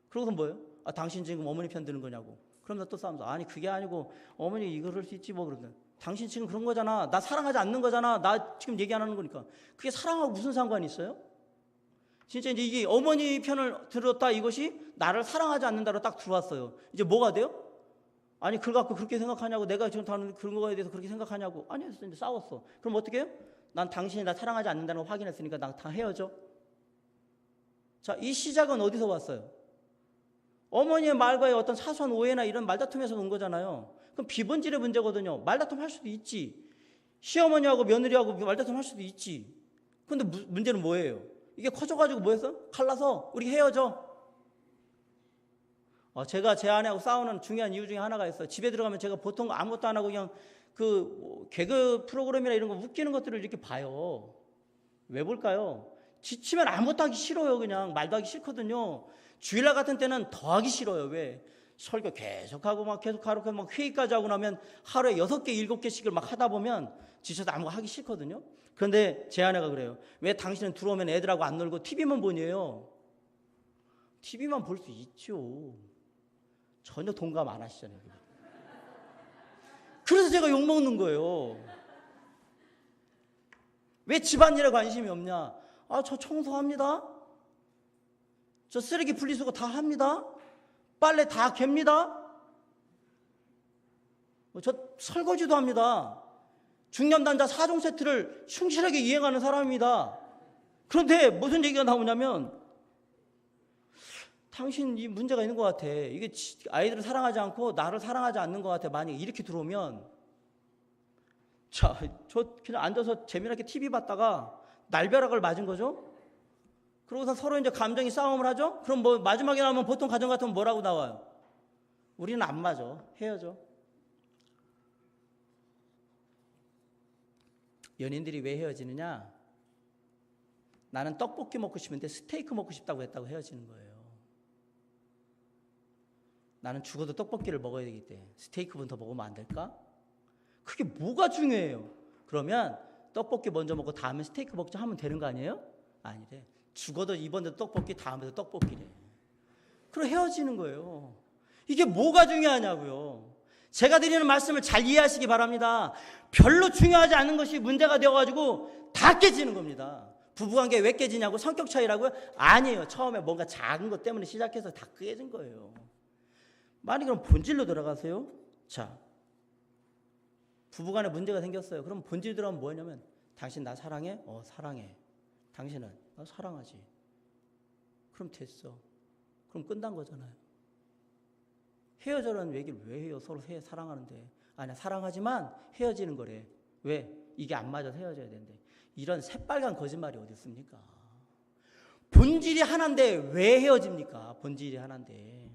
그러고서 뭐예요? 당신 지금 어머니 편 드는 거냐고. 그럼 나 또 싸움서. 아니, 그게 아니고, 어머니 이거 그럴 수 있지, 뭐 그러든. 당신 지금 그런 거잖아. 나 사랑하지 않는 거잖아. 나 지금 얘기 안 하는 거니까. 그게 사랑하고 무슨 상관이 있어요? 진짜 이제 이게 어머니 편을 들었다, 이것이 나를 사랑하지 않는다로 딱 들어왔어요. 이제 뭐가 돼요? 아니, 그걸 갖고 그렇게 생각하냐고. 내가 지금 다른 그런 거에 대해서 그렇게 생각하냐고. 아니, 이제 싸웠어. 그럼 어떻게 해요? 난 당신이 나 사랑하지 않는다는 걸 확인했으니까 나 다 헤어져. 자, 이 시작은 어디서 왔어요? 어머니의 말과의 어떤 사소한 오해나 이런 말다툼에서 온 거잖아요. 그럼 비본질의 문제거든요. 말다툼 할 수도 있지. 시어머니하고 며느리하고 말다툼 할 수도 있지. 근데 문제는 뭐예요? 이게 커져가지고 뭐였어? 갈라서 우리 헤어져. 제가 제 아내하고 싸우는 중요한 이유 중에 하나가 있어요. 집에 들어가면 제가 보통 아무것도 안 하고 그냥 개그 프로그램이나 이런 거 웃기는 것들을 이렇게 봐요. 왜 볼까요? 지치면 아무것도 하기 싫어요. 그냥 말도 하기 싫거든요. 주일날 같은 때는 더 하기 싫어요. 왜? 설교 계속하고 막 계속하고 막 회의까지 하고 나면 하루에 6개, 7개씩을 막 하다 보면 지쳐서 아무것도 하기 싫거든요. 그런데 제 아내가 그래요. 왜 당신은 들어오면 애들하고 안 놀고 TV만 보니에요? TV만 볼 수 있죠. 전혀 동감 안 하시잖아요. 그래서 제가 욕먹는 거예요. 왜 집안일에 관심이 없냐? 저 청소합니다. 저 쓰레기 분리수거 다 합니다. 빨래 다 갭니다. 저 설거지도 합니다. 중년단자 4종 세트를 충실하게 이행하는 사람입니다. 그런데 무슨 얘기가 나오냐면, 당신 이 문제가 있는 것 같아. 이게 아이들을 사랑하지 않고 나를 사랑하지 않는 것 같아. 만약에 이렇게 들어오면, 자, 저 그냥 앉아서 재미나게 TV 봤다가 날벼락을 맞은 거죠. 그러고서 서로 이제 감정이 싸움을 하죠. 그럼 뭐 마지막에 나오면 보통 가정 같으면 뭐라고 나와요? 우리는 안 맞아. 헤어져. 연인들이 왜 헤어지느냐? 나는 떡볶이 먹고 싶은데 스테이크 먹고 싶다고 했다고 헤어지는 거예요. 나는 죽어도 떡볶이를 먹어야 되기 때문에 스테이크부터 먹으면 안 될까? 그게 뭐가 중요해요? 그러면 떡볶이 먼저 먹고 다음에 스테이크 먹자 하면 되는 거 아니에요? 아니래. 죽어도 이번에도 떡볶이, 다음에도 떡볶이래. 그럼 헤어지는 거예요. 이게 뭐가 중요하냐고요. 제가 드리는 말씀을 잘 이해하시기 바랍니다. 별로 중요하지 않은 것이 문제가 되어가지고 다 깨지는 겁니다. 부부관계 왜 깨지냐고? 성격 차이라고요? 아니에요. 처음에 뭔가 작은 것 때문에 시작해서 다 깨진 거예요. 만약 그럼 본질로 들어가세요. 자, 부부간에 문제가 생겼어요. 그럼 본질 들어가면 뭐냐면, 당신 나 사랑해? 사랑해. 당신은 나 사랑하지. 그럼 됐어. 그럼 끝난 거잖아요. 헤어져라는 얘기를 왜 해요? 서로 사랑하는데. 아니야, 사랑하지만 헤어지는 거래. 왜? 이게 안 맞아서 헤어져야 되는데. 이런 새빨간 거짓말이 어디 있습니까? 본질이 하나인데 왜 헤어집니까? 본질이 하나인데.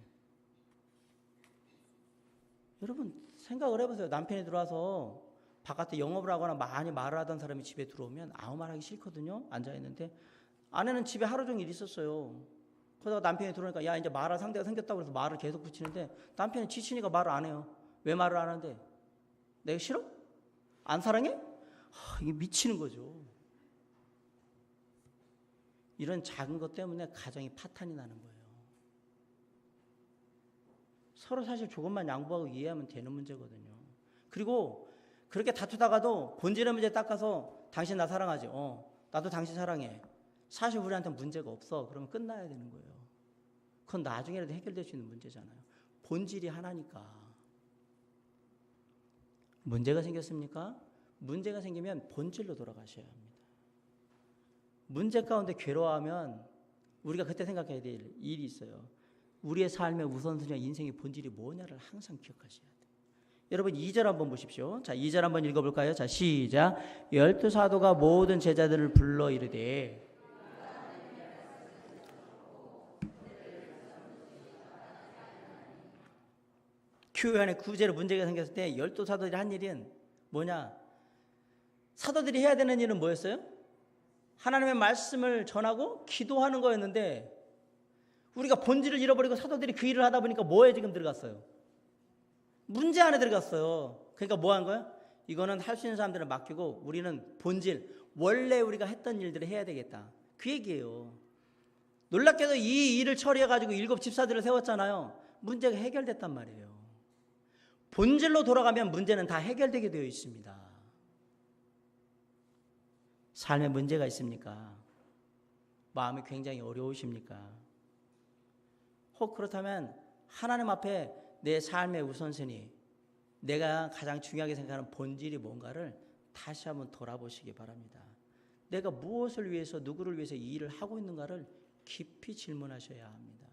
여러분 생각을 해보세요. 남편이 들어와서 바깥에 영업을 하거나 많이 말을 하던 사람이 집에 들어오면 아무 말 하기 싫거든요. 앉아있는데 아내는 집에 하루 종일 있었어요. 그러다가 남편이 들어오니까 야, 이제 말할 상대가 생겼다고 해서 말을 계속 붙이는데 남편이 지치니까 말을 안 해요. 왜 말을 안 하는데? 내가 싫어? 안 사랑해? 이게 미치는 거죠. 이런 작은 것 때문에 가정이 파탄이 나는 거예요. 서로 사실 조금만 양보하고 이해하면 되는 문제거든요. 그리고 그렇게 다투다가도 본질의 문제 닦아서 당신 나 사랑하지? 나도 당신 사랑해. 사실 우리한테 문제가 없어. 그러면 끝나야 되는 거예요. 그건 나중에라도 해결될 수 있는 문제잖아요. 본질이 하나니까. 문제가 생겼습니까? 문제가 생기면 본질로 돌아가셔야 합니다. 문제 가운데 괴로워하면 우리가 그때 생각해야 될 일이 있어요. 우리의 삶의 우선순위와 인생의 본질이 뭐냐를 항상 기억하셔야 돼요. 여러분 2절 한번 보십시오. 자, 2절 한번 읽어볼까요? 자, 시작. 12사도가 모든 제자들을 불러 이르되 교회 안에 구제로 문제가 생겼을 때 12사도들이 한 일은 뭐냐? 사도들이 해야 되는 일은 뭐였어요? 하나님의 말씀을 전하고 기도하는 거였는데 우리가 본질을 잃어버리고 사도들이 그 일을 하다 보니까 뭐에 지금 들어갔어요? 문제 안에 들어갔어요. 그러니까 뭐 한 거야? 이거는 할 수 있는 사람들을 맡기고 우리는 본질, 원래 우리가 했던 일들을 해야 되겠다. 그 얘기예요. 놀랍게도 이 일을 처리해가지고 7 집사들을 세웠잖아요. 문제가 해결됐단 말이에요. 본질로 돌아가면 문제는 다 해결되게 되어 있습니다. 삶에 문제가 있습니까? 마음이 굉장히 어려우십니까? 혹 그렇다면 하나님 앞에 내 삶의 우선순위, 내가 가장 중요하게 생각하는 본질이 뭔가를 다시 한번 돌아보시기 바랍니다. 내가 무엇을 위해서, 누구를 위해서 이 일을 하고 있는가를 깊이 질문하셔야 합니다.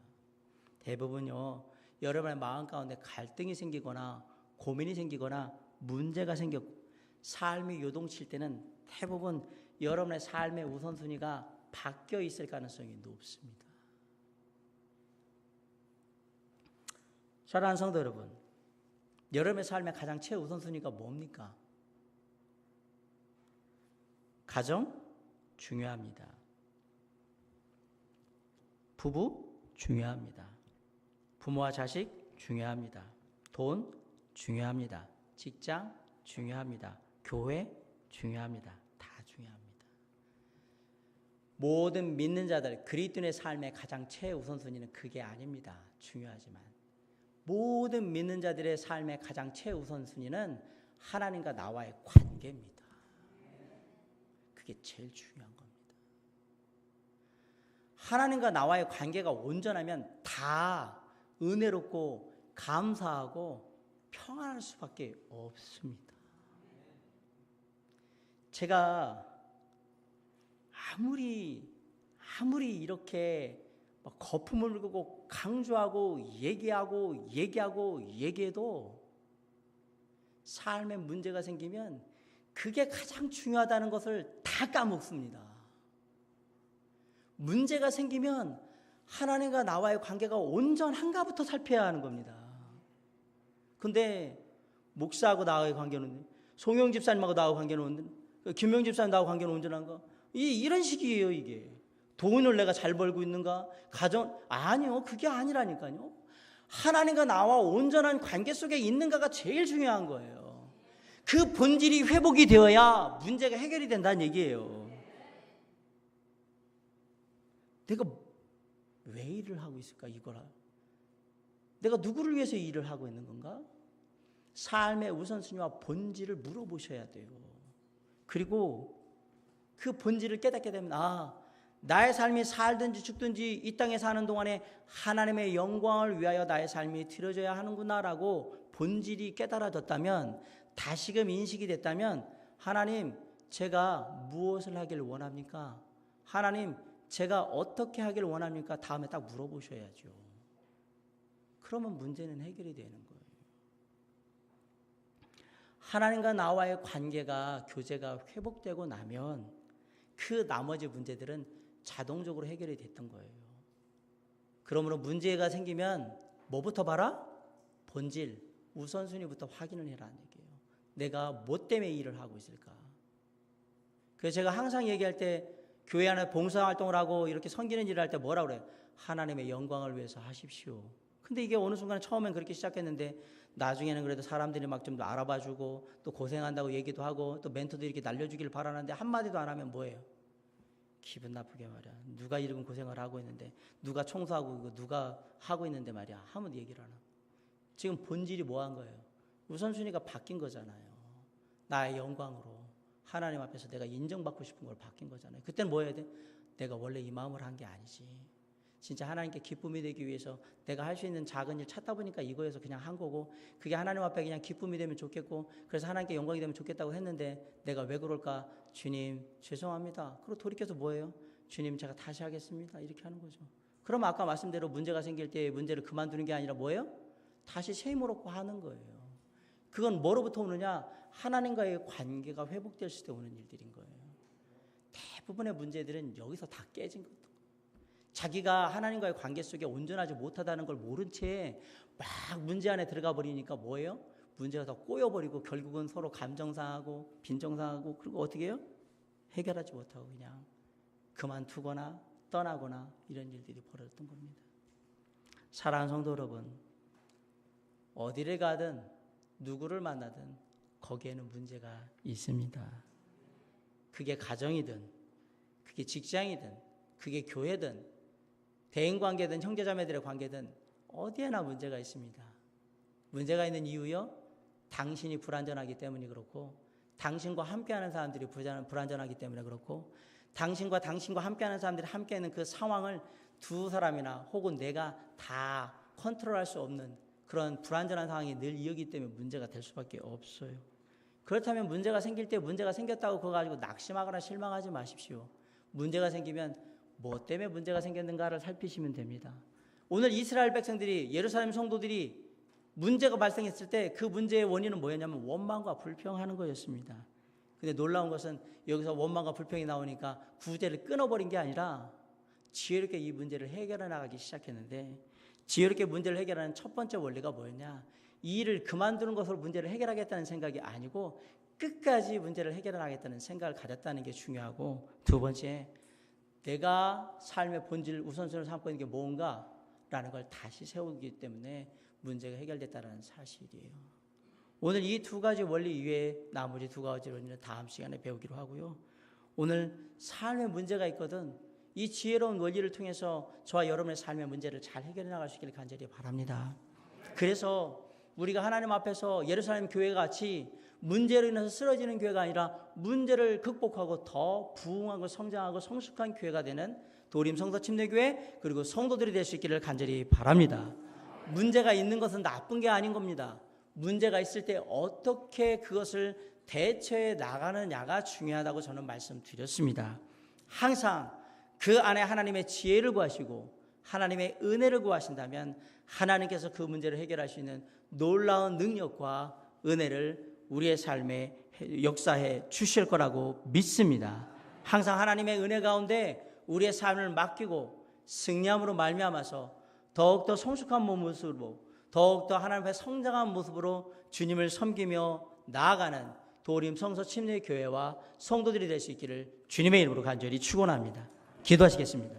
대부분요, 여러분의 마음 가운데 갈등이 생기거나 고민이 생기거나 문제가 생겼고 삶이 요동칠 때는 대부분 여러분의 삶의 우선순위가 바뀌어 있을 가능성이 높습니다. 사랑하는 성도 여러분, 여러분의 삶의 가장 최우선순위가 뭡니까? 가정 중요합니다. 부부 중요합니다. 부모와 자식 중요합니다. 돈 중요합니다. 직장 중요합니다. 교회 중요합니다. 다 중요합니다. 모든 믿는 자들, 그리스도인의 삶의 가장 최우선순위는 그게 아닙니다. 중요하지만 모든 믿는 자들의 삶의 가장 최우선순위는 하나님과 나와의 관계입니다. 그게 제일 중요한 겁니다. 하나님과 나와의 관계가 온전하면 다 은혜롭고 감사하고 평안할 수밖에 없습니다. 제가 아무리 이렇게 거품을 물고 강조하고 얘기해도 삶에 문제가 생기면 그게 가장 중요하다는 것을 다 까먹습니다. 문제가 생기면 하나님과 나와의 관계가 온전한가부터 살펴야 하는 겁니다. 근데 목사하고 나와의 관계는, 송영 집사님하고 나하고 관계는, 김명 집사님 나하고 관계는 온전한가? 이런 식이에요. 이게 돈을 내가 잘 벌고 있는가? 가정, 아니요, 그게 아니라니까요. 하나님과 나와 온전한 관계 속에 있는가가 제일 중요한 거예요. 그 본질이 회복이 되어야 문제가 해결이 된다는 얘기예요. 내가 왜 일을 하고 있을까? 이거라. 내가 누구를 위해서 일을 하고 있는 건가? 삶의 우선순위와 본질을 물어보셔야 돼요. 그리고 그 본질을 깨닫게 되면 나의 삶이 살든지 죽든지 이 땅에 사는 동안에 하나님의 영광을 위하여 나의 삶이 드려져야 하는구나라고 본질이 깨달아졌다면, 다시금 인식이 됐다면, 하나님, 제가 무엇을 하길 원합니까? 하나님, 제가 어떻게 하길 원합니까? 다음에 딱 물어보셔야죠. 그러면 문제는 해결이 되는 거예요. 하나님과 나와의 관계가, 교제가 회복되고 나면 그 나머지 문제들은 자동적으로 해결이 됐던 거예요. 그러므로 문제가 생기면 뭐부터 봐라? 본질, 우선순위부터 확인을 해라는 얘기예요. 내가 뭐 때문에 일을 하고 있을까? 그래서 제가 항상 얘기할 때 교회 안에 봉사활동을 하고 이렇게 섬기는 일을 할 때 뭐라고 그래요? 하나님의 영광을 위해서 하십시오. 근데 이게 어느 순간에 처음엔 그렇게 시작했는데 나중에는 그래도 사람들이 막 좀 알아봐주고 또 고생한다고 얘기도 하고 또 멘토도 이렇게 날려주기를 바라는데 한마디도 안 하면 뭐예요? 기분 나쁘게 말이야. 누가 이런 고생을 하고 있는데, 누가 청소하고 있고, 누가 하고 있는데 말이야. 아무도 얘기를 안 하고. 지금 본질이 뭐 한 거예요? 우선순위가 바뀐 거잖아요. 나의 영광으로 하나님 앞에서 내가 인정받고 싶은 걸 바뀐 거잖아요. 그때는 뭐 해야 돼? 내가 원래 이 마음을 한 게 아니지. 진짜 하나님께 기쁨이 되기 위해서 내가 할 수 있는 작은 일 찾다 보니까 이거에서 그냥 한 거고, 그게 하나님 앞에 그냥 기쁨이 되면 좋겠고, 그래서 하나님께 영광이 되면 좋겠다고 했는데 내가 왜 그럴까? 주님 죄송합니다. 그리고 돌이켜서 뭐예요? 주님 제가 다시 하겠습니다. 이렇게 하는 거죠. 그럼 아까 말씀대로 문제가 생길 때 문제를 그만두는 게 아니라 뭐예요? 다시 새 힘을 얻고 하는 거예요. 그건 뭐로부터 오느냐? 하나님과의 관계가 회복될 때 오는 일들인 거예요. 대부분의 문제들은 여기서 다 깨진 것도. 자기가 하나님과의 관계 속에 온전하지 못하다는 걸 모른 채 막 문제 안에 들어가 버리니까 뭐예요? 문제가 더 꼬여버리고 결국은 서로 감정상하고 빈정상하고, 그리고 어떻게 해요? 해결하지 못하고 그냥 그만두거나 떠나거나 이런 일들이 벌어졌던 겁니다. 사랑하는 성도 여러분, 어디를 가든 누구를 만나든 거기에는 문제가 있습니다. 그게 가정이든 그게 직장이든 그게 교회든 대인관계든 형제자매들의 관계든 어디에나 문제가 있습니다. 문제가 있는 이유요? 당신이 불완전하기 때문이 그렇고, 당신과 함께하는 사람들이 불완전하기 때문에 그렇고, 당신과 함께하는 사람들이 함께하는 그 상황을 두 사람이나 혹은 내가 다 컨트롤할 수 없는 그런 불완전한 상황이 늘 이어지기 때문에 문제가 될 수밖에 없어요. 그렇다면 문제가 생길 때 문제가 생겼다고 그거 가지고 낙심하거나 실망하지 마십시오. 문제가 생기면 뭐 때문에 문제가 생겼는가를 살피시면 됩니다. 오늘 이스라엘 백성들이, 예루살렘 성도들이 문제가 발생했을 때 그 문제의 원인은 뭐였냐면 원망과 불평하는 거였습니다. 근데 놀라운 것은 여기서 원망과 불평이 나오니까 구제를 끊어버린 게 아니라 지혜롭게 이 문제를 해결해 나가기 시작했는데, 지혜롭게 문제를 해결하는 첫 번째 원리가 뭐였냐? 이 일을 그만두는 것으로 문제를 해결하겠다는 생각이 아니고 끝까지 문제를 해결해 나가겠다는 생각을 가졌다는 게 중요하고, 두 번째, 내가 삶의 본질 우선순위를 삼고 있는 게 뭔가 라는 걸 다시 세우기 때문에 문제가 해결됐다는 사실이에요. 오늘 이 두 가지 원리 이외에 나머지 두 가지 원리는 다음 시간에 배우기로 하고요. 오늘 삶에 문제가 있거든 이 지혜로운 원리를 통해서 저와 여러분의 삶의 문제를 잘 해결해 나갈 수 있기를 간절히 바랍니다. 그래서 우리가 하나님 앞에서 예루살렘 교회 같이 문제로 인해서 쓰러지는 교회가 아니라 문제를 극복하고 더 부흥하고 성장하고 성숙한 교회가 되는 도림 성서 침례교회, 그리고 성도들이 될 수 있기를 간절히 바랍니다. 문제가 있는 것은 나쁜 게 아닌 겁니다. 문제가 있을 때 어떻게 그것을 대처해 나가느냐가 중요하다고 저는 말씀드렸습니다. 항상 그 안에 하나님의 지혜를 구하시고 하나님의 은혜를 구하신다면 하나님께서 그 문제를 해결할 수 있는 놀라운 능력과 은혜를 우리의 삶에 역사해 주실 거라고 믿습니다. 항상 하나님의 은혜 가운데 우리의 삶을 맡기고 승리함으로 말미암아서 더욱더 성숙한 모습으로, 더욱더 하나님 앞에 성장한 모습으로 주님을 섬기며 나아가는 도림 성서 침례교회와 성도들이 될 수 있기를 주님의 이름으로 간절히 축원합니다. 기도하시겠습니다.